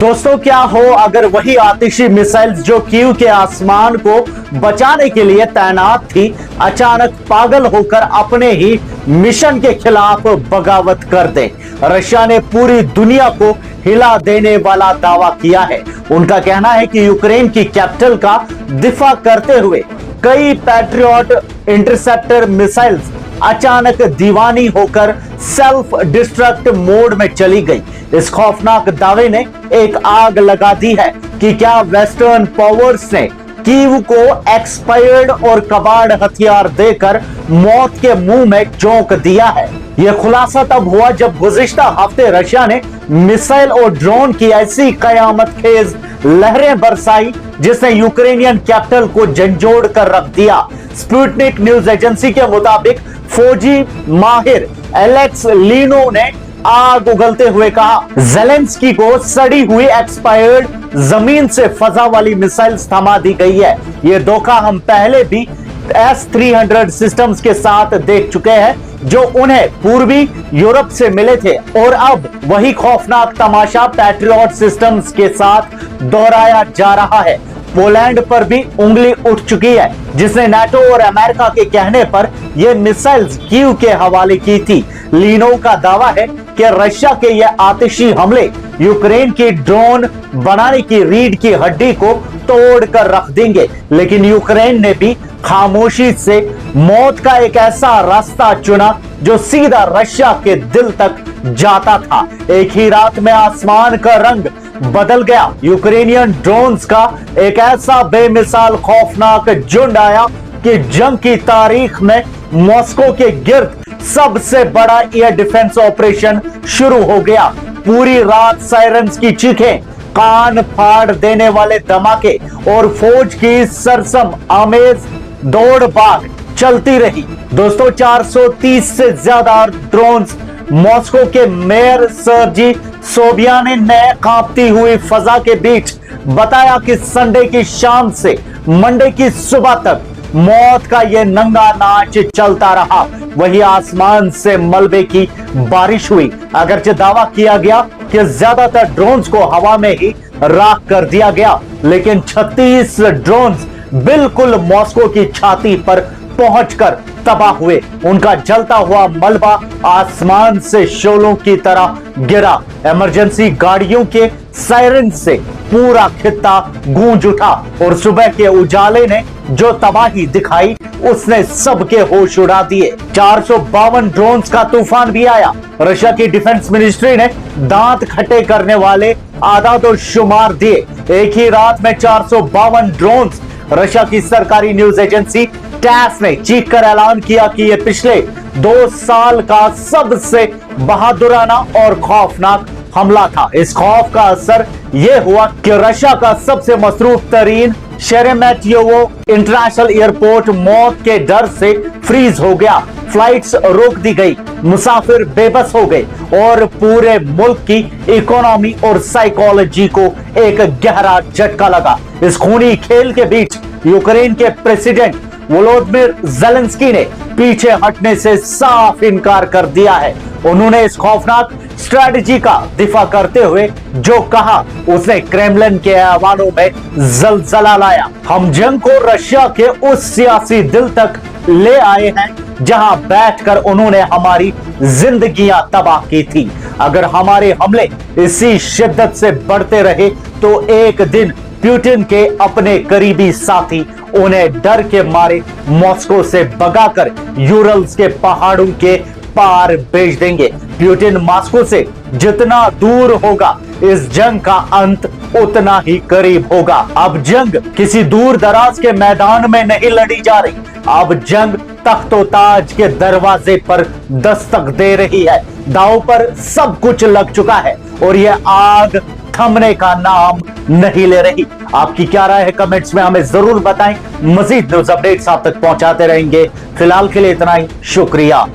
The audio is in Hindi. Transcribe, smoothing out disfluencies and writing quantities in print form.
दोस्तों, क्या हो अगर वही आतिशी मिसाइल्स जो कीव के आसमान को बचाने के लिए तैनात थी अचानक पागल होकर अपने ही मिशन के खिलाफ बगावत कर दे। रशिया ने पूरी दुनिया को हिला देने वाला दावा किया है। उनका कहना है कि यूक्रेन की कैपिटल का दिफा करते हुए कई पैट्रियट इंटरसेप्टर मिसाइल्स अचानक दीवानी होकर सेल्फ डिस्ट्रक्ट मोड में चली गई। इस खौफनाक दावे ने एक आग लगा दी है कि क्या वेस्टर्न पावर्स ने कीव को एक्सपायर्ड और कबाड़ हथियार देकर मौत के मुंह में झोंक दिया है। यह खुलासा तब हुआ जब गुज़िश्ता हफ्ते रशिया ने मिसाइल और ड्रोन की ऐसी कयामत खेज लहरें बरसाई जिसने यूक्रेनियन कैपिटल को झंझोड़ कर रख दिया। स्पुतनिक न्यूज एजेंसी के मुताबिक फौजी माहिर एलेक्स लीनो ने आग उगलते हुए कहा, ज़ेलेंस्की को सड़ी हुई एक्सपायर्ड जमीन से फजा वाली मिसाइल्स थमा दी गई है। यह धोखा हम पहले भी S-300 सिस्टम्स के साथ देख चुके हैं जो उन्हें पूर्वी यूरोप से मिले थे, और अब वही खौफनाक तमाशा पैट्रियट सिस्टम्स के साथ दोहराया जा रहा है। पोलैंड पर भी उंगली उठ चुकी है जिसने नाटो और अमेरिका के कहने पर यह मिसाइल्स कीव के हवाले की थी। लीनो का दावा है कि रशिया के ये आतिशी हमले यूक्रेन की ड्रोन बनाने की रीढ़ की हड्डी को तोड़ कर रख देंगे, लेकिन यूक्रेन ने भी खामोशी से मौत का एक ऐसा रास्ता चुना जो सीधा रशिया के दिल तक जाता था। एक ही रात में आसमान का रंग बदल गया। यूक्रेनियन ड्रोन्स का एक ऐसा बेमिसाल खौफनाक झुंड आया कि जंग की तारीख में मॉस्को के गिर्द सबसे बड़ा एयर डिफेंस ऑपरेशन शुरू हो गया। पूरी रात सायरन्स की चीखें, कान फाड़ देने वाले धमाके और फौज की सरसम आमेज दौड़ भाग चलती रही। दोस्तों, 430 से ज्यादा ड्रोन्स मॉस्को के मेयर सर्जी सोबियान ने कांपती हुई फजा के बीच बताया कि संडे की शाम से मंडे की सुबह तक मौत का यह नंगा नाच चलता रहा। वही आसमान से मलबे की बारिश हुई। अगरचे दावा किया गया कि ज्यादातर ड्रोन्स को हवा में ही राख कर दिया गया, लेकिन 36 ड्रोन्स बिल्कुल मॉस्को की छाती पर पहुंचकर तबाह हुए। उनका जलता हुआ मलबा आसमान से शोलों की तरह गिरा। इमरजेंसी गाड़ियों के सायरन से पूरा खित्ता गूंज उठा और सुबह के उजाले ने जो तबाही दिखाई उसने सबके होश उड़ा दिए। 452 ड्रोन्स का तूफान भी आया। रशिया की डिफेंस मिनिस्ट्री ने दांत खट्टे करने वाले आदाद शुमार दिए। एक ही रात में 452 ड्रोन्स। रशिया की सरकारी न्यूज एजेंसी टैस ने चीख कर ऐलान किया कि यह पिछले 2 साल का सबसे बहादुराना और खौफनाक हमला था। इस खौफ का असर यह हुआ कि रशिया का सबसे मसरूफ तरीन शेरेमेटियोवो इंटरनेशनल एयरपोर्ट मौत के डर से फ्रीज हो गया। फ्लाइट्स रोक दी गई, मुसाफिर बेबस हो गए और पूरे मुल्क की इकोनॉमी और साइकोलॉजी को एक गहरा झटका लगा। इस खूनी खेल के बीच यूक्रेन के प्रेसिडेंट वोलोदिमिर ज़ेलेंस्की ने पीछे हटने से साफ इनकार कर दिया है। उन्होंने इस खौफनाक स्ट्रैटेजी का दिफा करते हुए जो कहा उसने क्रेमलिन के ऐवानों में जलजला लाया। हम जंग को रशिया के उस सियासी दिल तक ले आए हैं जहां बैठकर उन्होंने हमारी जिंदगियां तबाह की थी। अगर हमारे हमले इसी शिद्दत से बढ़ते रहे तो एक दिन पुतिन के अपने करीबी साथी उन्हें डर के मारे मॉस्को से भगाकर यूरल्स के पहाड़ों के पार भेज देंगे। पुतिन मॉस्को से जितना दूर होगा इस जंग का अंत उतना ही करीब होगा। अब जंग किसी दूर दराज के मैदान में नहीं लड़ी जा रही, अब जंग तख्तो-ताज के दरवाजे पर दस्तक दे रही है। दांव पर सब कुछ लग चुका है और यह आग थमने का नाम नहीं ले रही। आपकी क्या राय है कमेंट्स में हमें जरूर बताएं। मजीद न्यूज अपडेट्स आप तक पहुंचाते रहेंगे। फिलहाल के लिए इतना ही, शुक्रिया।